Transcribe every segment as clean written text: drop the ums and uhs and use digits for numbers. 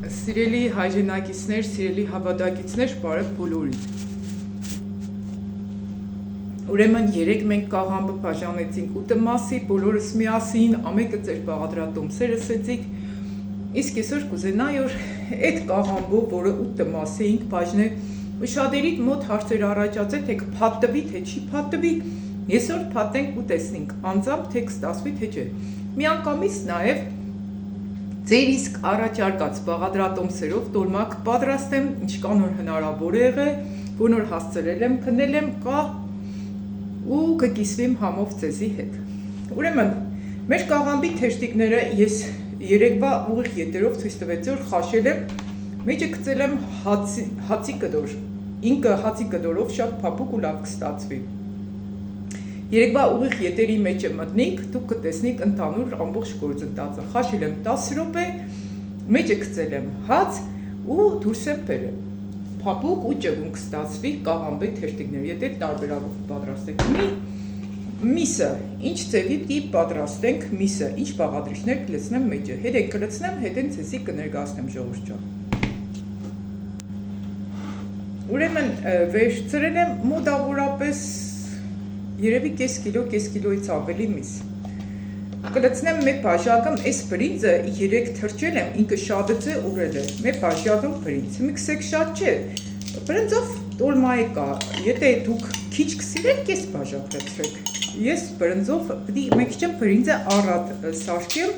Սիրելի հայրենակիցներ, սիրելի հավատակիցներ, բարև բոլորին։ Ուրեմն 3 մենք կաղամբը բաժանեցինք 8 մասի, բոլորս միասին, ամեկը ձեր բաղադրատոմսեր ասեցիք, իսկ այսօր կուզենայի, որ այդ կաղամբով, որը 8 մասի էինք բաժնել, շատերիդ մոտ հարցեր առաջացել, թե կփաթվի, թե չի փաթվի, այսօր փաթենք ու տեսնենք, անձամբ թե կստացվի, թե չէ։ Միանգամից նաև ձեր իսկ առաջարկած բաղադրատոմսերով տոլմա կպատրաստեմ, ինչքան որ հնարավոր է եղել, որ նոր հասցրել եմ, քնել եմ, կա ու կկիսվեմ համով ձեզի հետ։ Ուրեմն, մեր կաղամբի թեշտիկները ես երեկվա ուղիղ ետերով ցույց տվեցի, որ խաշել եմ, մեջը գցել եմ հացի կդոր, ինքը հացի կդորով շատ փափուկ ու լավ կստացվի։ Երեկվա ուղիղ ետերի մեջ մտնիկ, դուք կտեսնիք ընդհանուր ամբողջ գործընթացը։ Խաշել եմ 10 րոպե, մեջը գցել եմ հաց ու դուրս եմ բերել։ Փափուկ ու ջգուն կստացվի կաղամբի թեշտիկները, եթե տարբերակով պատրաստենք։ Միսը, ինչ ձևի պիտի պատրաստենք միսը, ինչ բաղադրիչներ կլցնեմ մեջը։ Հետ կլցնեմ, հետեն ցեսի կներկայացնեմ ժողովուրդ ջան։ Ուրեմն վերցրել եմ մոտավորապես երևի կես կիլոից ավելի միս։ Կլցնեմ մեկ բաժակում, այս բրինձը 3 թրջել եմ, ինքը շատը ուրել է, մեկ բաժակում բրինձ, մի կսեք շատ չէ, բրինձով տոլմայի կա, եթե դուք քիչ կսիրեք, կես բաժակ լցրեք, ես բրինձով մեկ քիչ բրինձը առատ սարքեմ,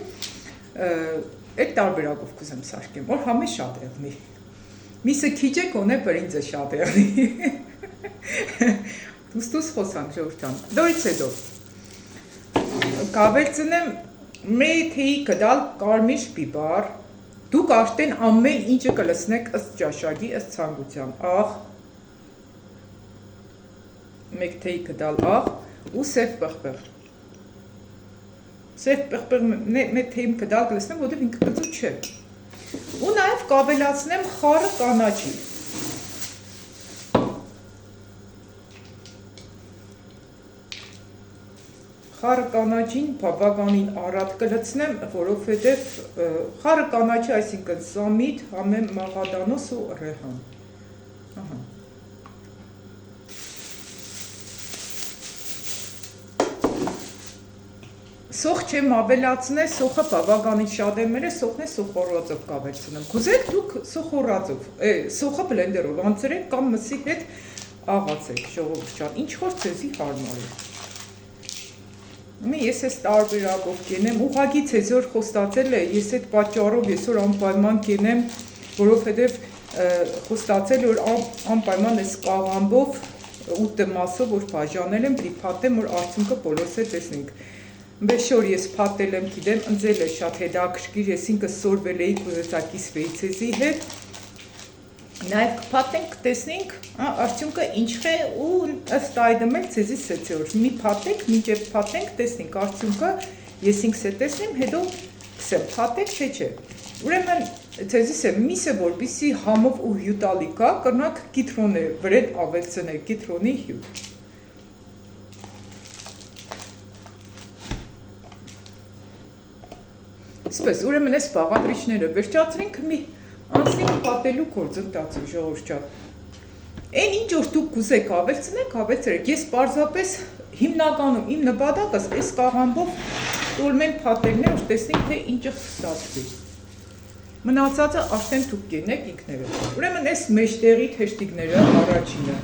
այդ տարբերակով կուզեմ սարքեմ, որ համե շատ եղնի, միսը քիչ է կոնե բրինձը շատ եղնի, Դուստուս խոսանք ժողովրդան, դորից հետո կավերցնեմ մեթեի կդալ կարմիր պիպար, դուք արդեն ամեն ինչը կլցնեք ըստ ճաշակի, ըստ ցանկության, աղ, մեկ թեյ կդալ աղ ու սև պղպեղ, սև պղպեղ մեկ թեյում կդալ կլցնեմ, որտեղ ինքը կծու չէ, ու նաև կավելացնեմ խառը կանաչի, խառը կանաչին բավականին առատ կլցնեմ, որովհետև խառը կանաչի, այսինքն սամիտ, համեմ մաղադանոս ու ռեհան։ Սոխ չեմ ավելացնել, սոխը բավականին շատ եմ մերը, սոխն է սոխորածով կավերցնեմ։ Կուզեք դուք սոխորածով, սոխը բլենդերով անցրեք կամ մսի հետ աղացեք, ժողովուրդ ջան, ինչ որ ձեզի հարմար է։ Ես ես տարբերակով կենեմ, ուղղակի ցեզոր խոստացել է, ես այդ պատճառով այսօր անպայման կենեմ, որովհետև խոստացել որ անպայման ես կաղամբով 8 մասով որ բաժանել եմ, պիտի փաթեմ, որ արդյունքը բոլորս է տեսնենք։ Բեշոր ես փաթել եմ, գիտեմ, ընձել է շատ հետաքրքիր, ես ինքս սորվել էի կուզեցակիսվեի ցեզի հետ։ Նաև կփաթենք, տեսնենք, արդյունքը ինչ է ու ըստ այդմ էլ ցեզի սեցի որ մի փաթեք, մինչև փաթենք, տեսնենք արդյունքը, ես ինքս է տեսնեմ, հետո կսեմ փաթեք, թե չէ։ Ուրեմն ցեզիս է միսը որպեսզի համով ու հյութալի կա, կրնակ կիտրոնը վրան ավելցնել, կիտրոնի հյութ։ Սպես, ուրեմն այս բաղադրիչները վերջացրենք մի անցնենք պատելու գործընթացը ժողովուրդ ջան։ Այն ինչ որ դուք կուզեք ավելցնեք, ավելցրեք։ Ես պարզապես հիմնականում իմ նպատակս այս կաղամբով տոլմեն փաթելն է, որ տեսնենք թե ինչը կստացվի։ Մնացածը արդեն դուք կենեք ինքներդ։ Ուրեմն այս մեջտեղի թեշտիկները առաջինը։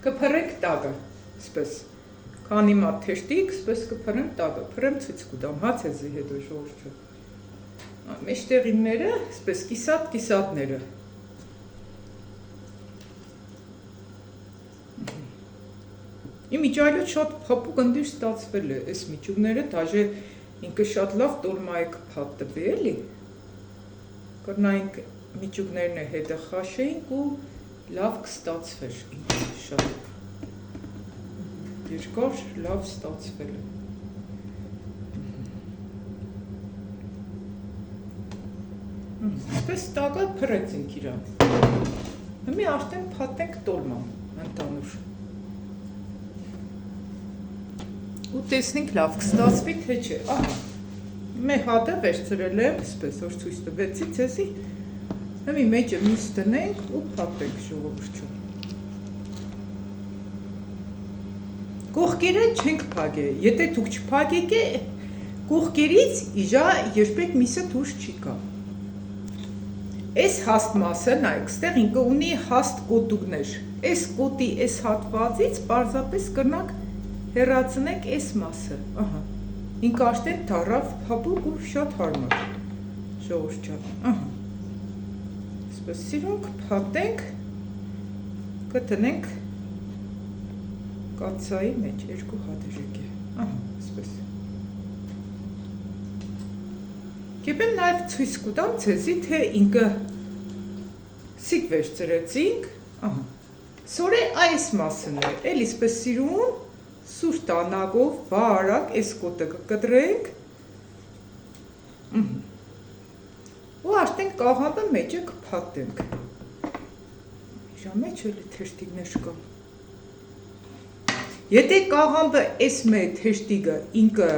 Կփռեք տակը, սպես։ Քանի մատ թեշտիկ, սպես կփռեմ տակը, փռեմ ցույց կտամ, հա ցեզի հետո ժողովուրդ ջան։ Մեջտեղինները, սպես կիսատները։ Իմ իջայլոց շատ փափուկ ընդիր ստացվել է, այս միջուկները, դաժե ինքը շատ լավ տոլմա է կփաթվի, էլի։ Կրնայինք միջուկներն է հետը խաշեինք ու լավ կստացվեր, ինքը շատ երկար լավ ստացվել է։ Սպես տակը փռեցինք իրան։ Հիմի արդեն փաթենք տոլման ընդանուր։ Ու տեսնենք լավ կստացվի թե չէ։ Ահա։ Մեր հատը վերցրել եմ, սպես որ ցույց տվեցի ցեզի։ Հիմա մեջը միս տնենք ու փակենք ժողովրդում։ Կողքերը չենք փակել, եթե դուք չփակեք, կողքերից իժա երբեք միսը դուրս չի գա։ Այս հաստ մասը, նայեք, ստեղ ինքը ունի հաստ կոտուկներ։ Այս կոտի այս հատվածից պարզապես կրնակ հեռացնենք այս մասը։ Ահա։ Ինքը աշտեն դարավ փափուկ ու շատ հարմար։ Ժողովուրդ ջան, ահա։ Սպես սիրունք փաթենք, կտնենք կաթսայի մեջ երկու հատերեք է։ Ահա, սպես։ Կեպեմ նաև ցույց կտամ ցեզի, թե ինքը սիկ վերցրեցինք, ահա։ Սորե այս մասն է, էլի սպես սիրուն, սուր տանագով, բարակ, այս կոտը կկտրենք, ու աշտենք կաղամբը մեջը կփաթենք։ Իժա մեջ էլի թեշտիգներ կա։ Եթե կաղամբը այս մեր թեշտիգը ինքը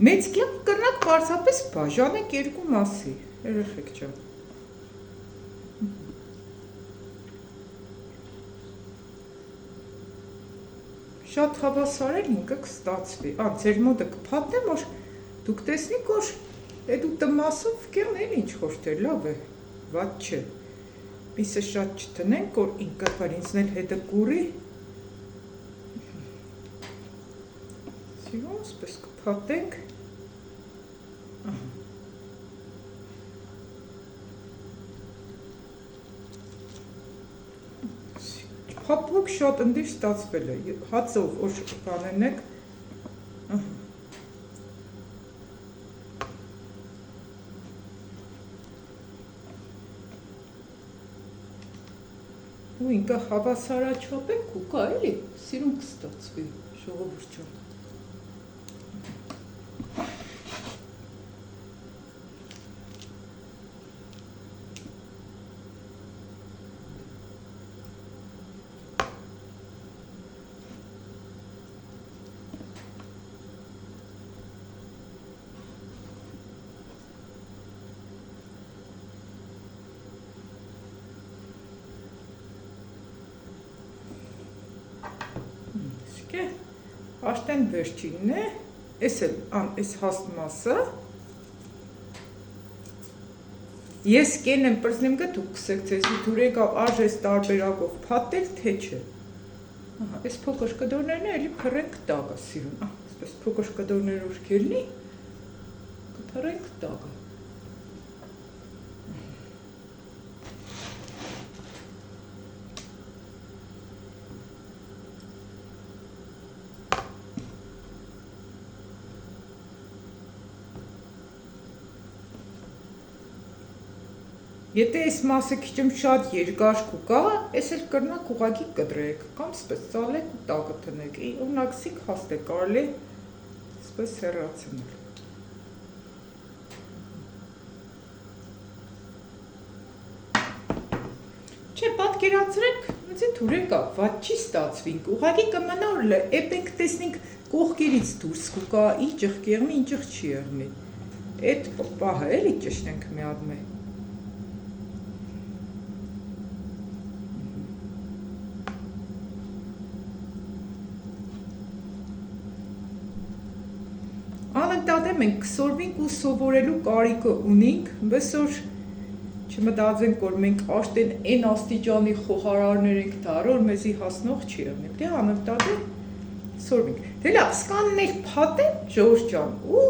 մեծ կյանք կրնակ պարզապես բաժանենք երկու մասի, երեխեք ջան։ Շատ հավասար էլ ինքը կստացվի, ձեր մոտը կփաթեմ, որ դուք տեսնիք, որ այդ ուտը մասով կեղն էլ ինչ խորտեր, լավ է, վատ չէ, միսը շատ չտնենք, որ ինքը պարինցնել հետը կուրի, սիրուն, սպես կփաթենք, Փափուկ շատ ընդիր ստացվել է, հացով որ բանենեք, ու ինքը հավասարաչափենք ու կա էլի, սիրուն կստացվի, ժողովուրդ ջան։ Աշտեն վերջինն է, այս էլ այս հաստ մասը, ես կեն եմ պրզնեմ գը դուք կսեք ձեզի դուրեք արժես տարբերակով փատել, թե չէ, այս փոքր կդորներն է, էլի փրենք տագը սիրուն, այսպես փոքր կդորներ որ կելնի, կփրենք տագը, Եթե այս մասը քիչում շատ երկար կուկա, այս էլ կրնակ ուղագի կդրեք, կամ սպես ծալեք ու տակը տնեք, օրնաքսիկ հաստ է կարելի սպես հեռացնել։ Չէ, պատկերացրեք, ոնց է թուրեկա, վատ չի ստացվինք, ուղագի կմնա որ էպենք տեսնինք կողքերից դուրս կուկա, իջղ կեղնի, իջղ չի եղնի, էդ պահը էլի ճշտենք մի ադմե։ Անընդհատ մենք կսորվենք ու սովորելու կարիքը ունենք, բեսոր չմտածենք, որ մենք աշտեն այն աստիճանի խոհարարներ ենք դառը, որ մեզի հասնող չի եղնի, դե անընդհատ սորվենք։ Դե լավ, սկաններ փաթեմ, ժողովուրդ ջան, ու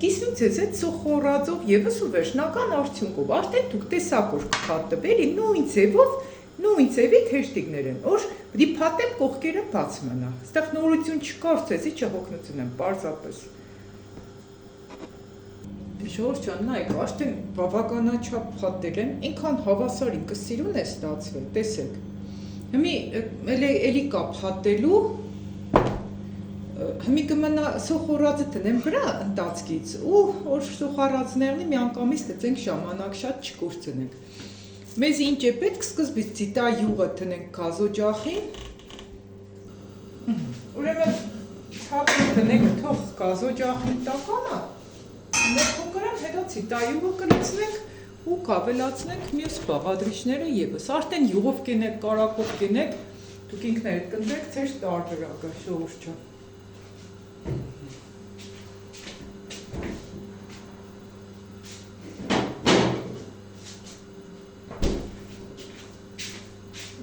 կիսում ձեզ այդ սոխորածով եւս ու վերջնական արդյունքով, աշտեն դուք տեսակ որ կփաթվելի նույն ձևով, նույն ձևի թեշտիկներ են, որ պիտի փաթեմ կողքերը բաց մնա։ Այստեղ նորություն չկար, ցեզի չհոգնեցնեմ, պարզապես։ Ժողովուրդ ջան, նայեք, աշտեն բավականաչափ փաթել եմ, այնքան հավասար ինքը սիրուն է ստացվել, տեսեք։ Հիմա էլի կա փաթելու, հիմա կմնա սոխորածը տնեմ վրա ընտածքից, ու որ սոխարածներնի միանգամից գծենք ժամանակ շատ չկորցնենք։ Մեզ ինչ է պետք սկզբից ցիտա յուղը տնենք գազօջախին։ Ուրեմն թափը դնենք թող գազօջախի տականը, մեր փոքրան հետացի տայուղը կլցնենք ու կավելացնենք մյուս բաղադրիչները եւս։ Արդեն յուղով կենեք, կարակով կենեք, դուք ինքներդ կընտրեք ձեր տարբերակը, ժողովուրդ ջան։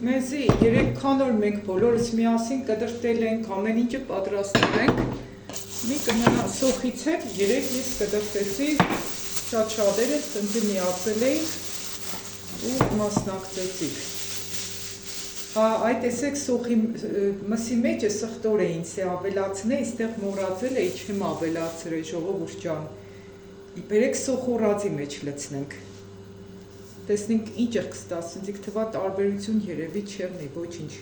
Մեզի 3 օր մենք բոլորս միասին կտրտել ենք, ամեն ինչը պատրաստել ենք։ Մի կմնա սոխից հետ 3 ես կտրտեցի, շատ շատերը տնտի միացել էինք ու մասնակցեցիք։ Այդ տեսեք սոխի մսի մեջը սխտոր էին սե ավելացնել, այստեղ մոռացել էի չեմ ավելացրել, ժողովուրդ ջան։ Բերեք սոխորածի մեջ լցնենք։ Տեսնենք ինչ է կստացնենք, թվա տարբերություն երևի չեղնի, ոչինչ,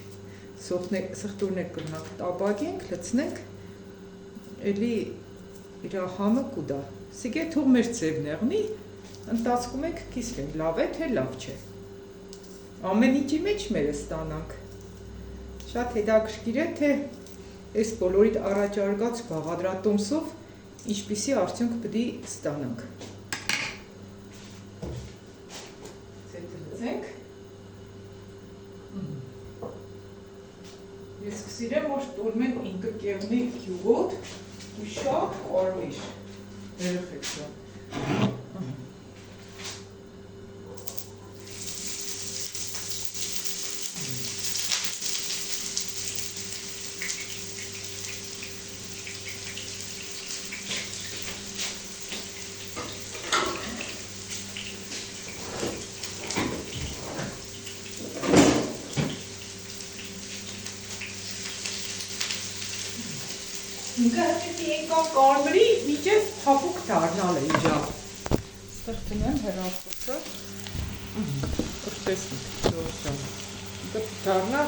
սխտորներ կրնանք, տաբագենք, լցնենք, էլի իրա համը կուդա, սիգե թող մեր ձևն եղնի, ընտացքում ենք կիսվենք, լավ է, թե լավ չէ, ամեն ինչի մեջ մերը ստանանք, շատ հետաքրքիր է, թե այս բոլորիդ առաջարկած բաղադրատոմսով ինչպիսի արդյունք պիտի ստանանք։ Ես կսիրեմ, որ տորմեն ինքը կեղնի յուղոտ ու շատ կարմիր երեխեքսան։ Ինքը հետի ենքան կարմրի միջև հապուկ դարնալ է իջավ։ Ստեղ տնեմ հեռախոսը, ըրտեսնիք, ժողովրդան։ Ինքը դարնա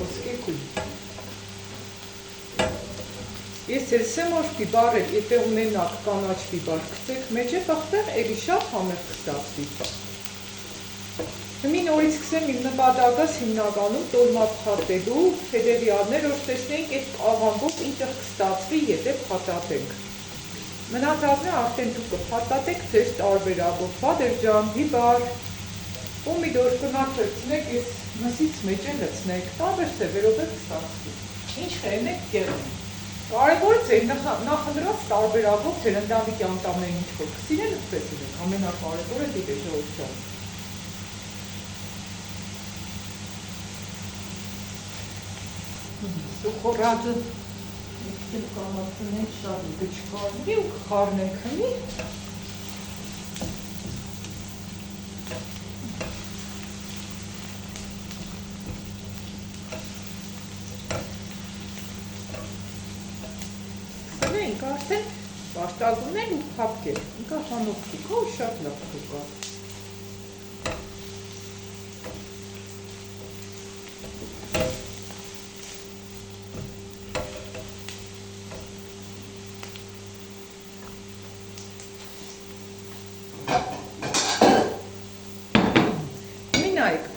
ոսկե կույն։ Ես ելսեմ որ բիբար էլ, եթե ունենակ կանաչ բիբար կծեք մեջը բախտեղ էլի շատ համեղ կստացվի։ Հիմին օրից կսեմ իմ նպատակս հիմնականում տոլմա փաթելու, հետևյալներ, որ տեսնենք այդ աղամբով ինչ կստացվի, եթե փաթաթենք։ Մնացածն է արդեն դուք կփաթաթեք ձեր տարբերակով, բادرجان, բիբար, պոմիդոր կնակ լցնեք, այս մսից մեջ լցնեք, տարբեր ձևերով կստացվի։ Ինչ խելնեք կեղնեք։ Կարևորը ձեր նախընտրած տարբերակով ձեր ընտանիքի անդամներին ինչ որ կսիրեն, ըսպես իրենք, ամենակարևորը դիտե ժողովրդան։ Սոխորածը եկել կամացնենք շատ գճկարնի ու կխարնենք հնի։ Սնենք արդեն պարտագունել ու պապկել, ինկա հանոք կուկա ու շատ լավ կուկա։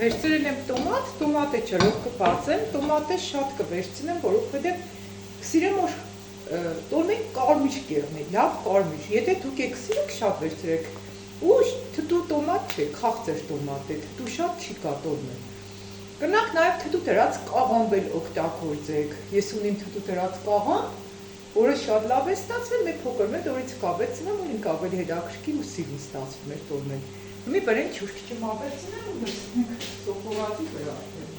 Վերցրել եմ տոմատ, տոմատը չրով կբացեմ, տոմատը շատ կվերցնեմ, որովհետև կսիրեմ որ տոլմեն կարմիր կեղնի, լավ կարմիր, եթե դուք եք սիրեք շատ վերցրեք, ու թթու տոմատ չէ, քաղցր տոմատ է, թթու շատ չի կա տոլմեն։ Կնակ նաև թթու դրած կաղամբ էլ օգտագործեք, ես ունիմ թթու դրած կաղամբ, որը շատ լավ է ստացվել, մեր փոքր մեծ օրից կավեցնեմ, որ ինք ավելի հետաքրքիր ու սիրուն ստացվում մեր տոլմեն։ Մի բրեն չուրքի չմավեցնեմ ու լցնենք սոխորածի վրա արդեն։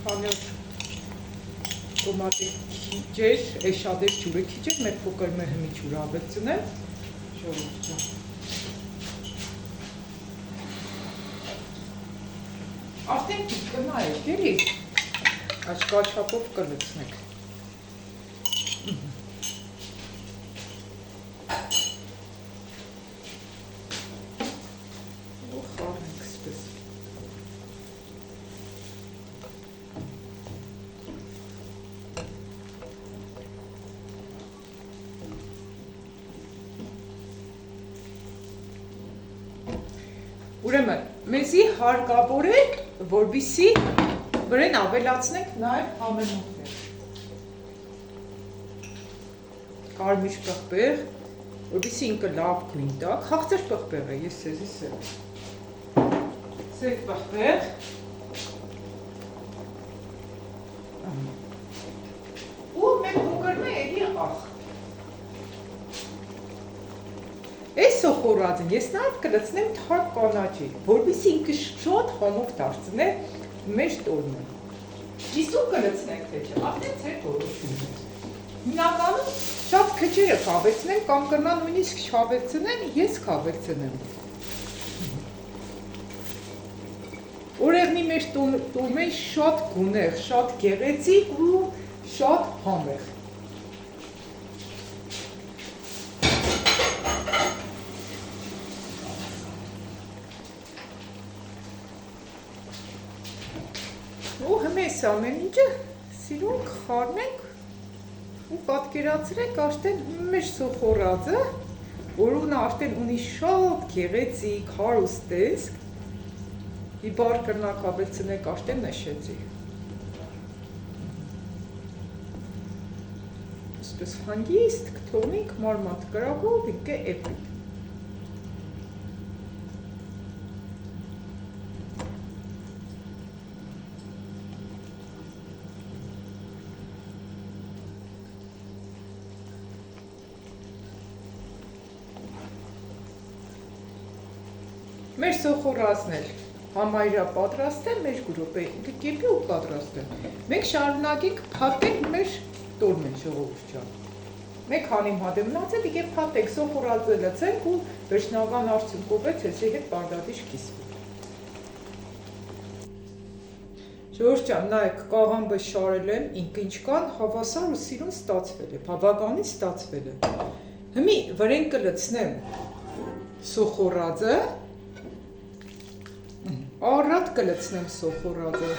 Քանոր տոմատի քիչ, էշադեր ջուրը քիչ, մեր փոքր մեր հմի ջուրը ավելցնեմ, ժողովուրդ ջան։ Արդեն քիչ կնայեք, էլի, աչքաչափով կլցնեք։ Ուրեմն, մեզի հարկավոր է, որպեսզի վրան ավելացնենք նաև համեմունքներ։ Կարմիր պղպեղ, որպեսզի ինքը լավ գույն տա, խաղաղ պղպեղ է, ես ցեզի սև։ Սև պղպեղ։ Ու մենք հոգրում է էլի աղ։ Այս սոխորածին ես նաև կլցնեմ թարմ կանաչի, որպեսզի ինքը շատ համով դարձնե մեր տորմը։ Իսկ ու կլցնենք թե չէ, ապնեն ձեր որոշումն է։ Հիմնականում շատ քչերը կավեցնեն կամ կնան նույնիսկ չավեցնեն, ես կավեցնեմ։ Օրեղնի մեր տորմեն շատ գունեղ, շատ գեղեցիկ ու շատ համեղ։ Ու հմես ամեն ինչը սիրուն կխարնենք ու պատկերացրեք աշտեն մեր սոխորածը, որոնը աշտեն ունի շատ գեղեցիկ, հարուստ տեսք, իբար կրնակ ավելցնեք աշտեն նշեցի։ Սպես հանգիստ կթողնենք մարմատ կրակով ինքը էպի։ Մեր սոխորածն էլ համարյա պատրաստ է, մեր գրոպը ինքը կեպի ու պատրաստ է։ Մենք շարունակենք փաթենք մեր տորմեն ժողովուրդ ջան։ Մեկ քանի մատը մնացել եւ փաթենք սոխորածը լցենք ու վերջնական արդյունքով է ցեզի հետ բարդատիչ կիսվի։ Ժողովուրդ ջան, նայեք, կաղամբը շարել եմ, ինքը ինչքան հավասար ու սիրուն ստացվել է, բավականին ստացվել է։ Հիմի վրան կլցնեմ սոխորածը, առատ կլցնեմ սոխորածը։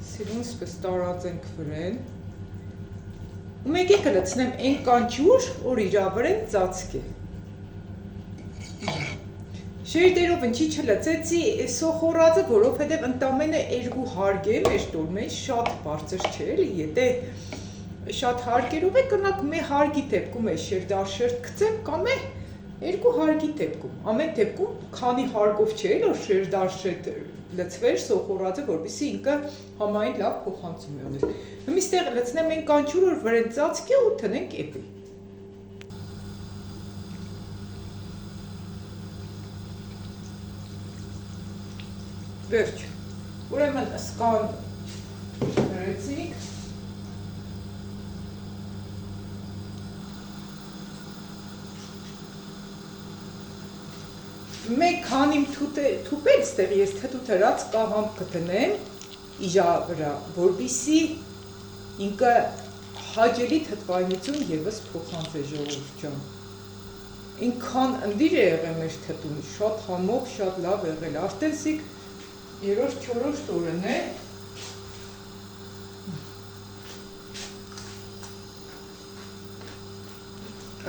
Սիրուն սպես տարածենք վրան։ Ու մեկի կլցնեմ այն կանչուր, որ իրա վրան ծածկ է։ Շերտերով ինչի չլցեցի սոխորածը, որովհետև ընդամենը 2 հարկ է մեր տորմեն, շատ բարձր չէ, էլի, եթե շատ հարկերով է կնակ մի հարգի դեպքում է շերտարշերտ գցեմ կամ է 2 հարգի դեպքում։ Ամեն դեպքում քանի հարգով չէ, որ շերտարշերտ լցվեր սոխորածը, որպեսզի ինքը համային լավ փոխանցում ուներ։ Հիմա ստեղ լցնեմ այն կանչուրը, որ վրան ծածկի ու տնենք էպի։ Վերջ, ուրեմն սկան հրեցինք, մեկ քանիմ թուպել ստեղ ես թթուտ հրած կաղամբ կտնեմ իրա վրա, որպեսզի ինքը հաճելի թթվայնություն ևս փոխանցե ժողովուրդ ջան։ Ինքան ընդիր է եղել մեր թթուն, շատ համով, շատ լավ եղել, աշտենսիկ 3-4 օրն է։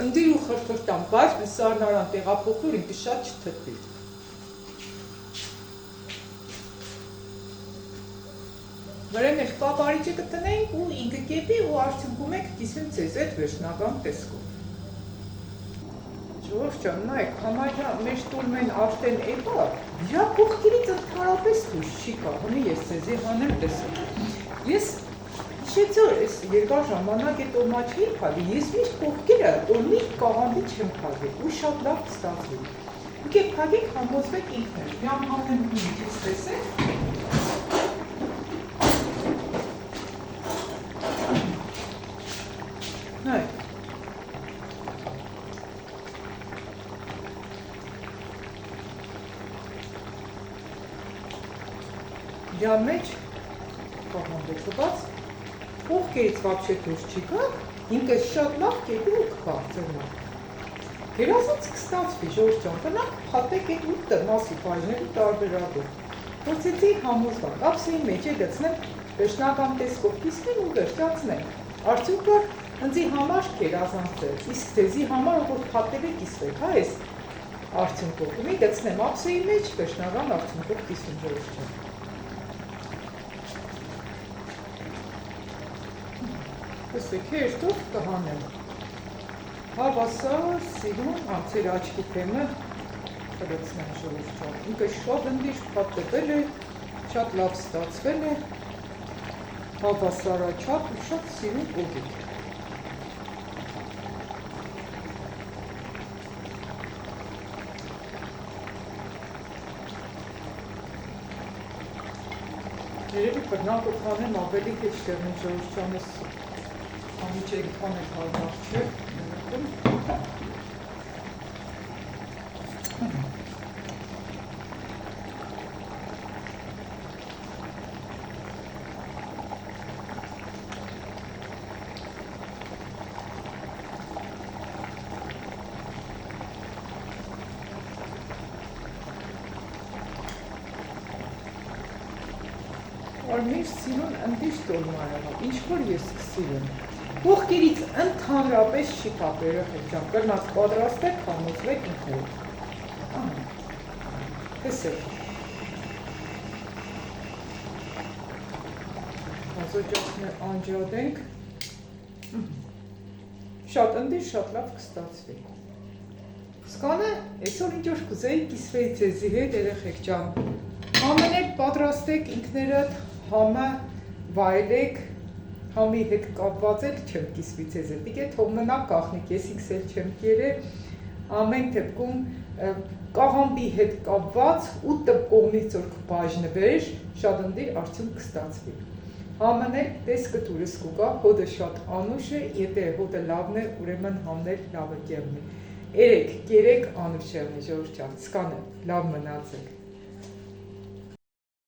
Ընդիր ու խրխրտամ, բայց սառնարան տեղափոխվոր ինքը շատ չթթվի։ Վրան էլ կապարիչը կտնենք ու ինքը կեպի ու արդյունքում եք կիսվեմ ձեզ այդ վերջնական տեսքով։ Ժողովուրդ ջան, նայեք, համարյա մեր տորմեն աշտեն էպա, իրա կողքերից ընդհանրապես դուրս չի գա, հունի ես ձեզի հանեմ տեսեք։ Ես հիշեցի, որ այս երկար ժամանակ է տորմա չէի փակի, ես միշտ կողքերը տորմի կաղամբի չեմ փակել ու շատ լավ ստացվի։ Եկեք փակեք, համոզվեք ինքներ, մի անգամ ինչից տեսեք։ Նայեք։ Իրա մեջ կաղամբը չբաց, կողքերից վաբշե դուրս չի գա, ինքը շատ լավ կեպի ու կբարձրնա։ Երազած կստացվի, ժողովուրդ ջան, կնանք փաթեք այդ 8 մասի բաժների տարբերակով։ Փորձեցի համոզվակ, ափսեի մեջ է լցնեմ վերջնական տեսքով կիսվեն ու վերջացնենք։ Արդյունքը ընձի համար գերազանցել, իսկ ձեզի համար որ փաթեթ է կիսվեք, հա էս արդյունքով։ Մի գցնեմ ափսեի մեջ, վերջնական արդյունքով կիսում ժողովուրդ ջան։ Տեսեք, հեշտով կհանեմ։ Հավասար, սիրուն, ձեր աչքի թեմը կրեցնեմ ժողովուրդ ջան։ Ինքը շատ ընդիշ փաթեթել է, շատ լավ ստացվել է, հավասարաչափ ու շատ սիրուն օգիք։ Երևի բռնակով խանեմ ավելի քիչ դեռն ժողովուրդ ջան, ես ամիջեք խանել հարմար չէ։ Արմիր սիրուն ընդիշ տոլմա եղավ, ինչ որ ես կսիրեմ։ Կողքերից ընդհանրապես չի կապ երեխեք ջան, կրնած պատրաստեք, համոզվեք ինքներդ։ Տեսեք։ Հազոջակն անջատենք։ Շատ ընդիշ, շատ լավ կստացվի։ Սկանը, այսօր ինչ որ կուզեի կիսվեի ձեզի հետ երեխեք ջան։ Ամենել պատրաստեք ինքներդ, համը վայելեք, համի հետ կապված էլ չեմ կիսվի ձեզ հետ, իգե թող մնա կախնիկ, ես ինքս էլ չեմ կերել, ամեն դեպքում կաղամբի հետ կապված ու տպկողնից որ կբաժնվեր, շատ ընդիր արդյունք կստացվի։ Համն էլ տեսքը դուրս կուգա, հոդը շատ անուշ է, եթե հոդը լավն է, ուրեմն համն էլ լավը կեղն է։ Երեք, կերեք անուշ եղն է, ժողովուրդ ջան, սկանը, լավ մնացեք։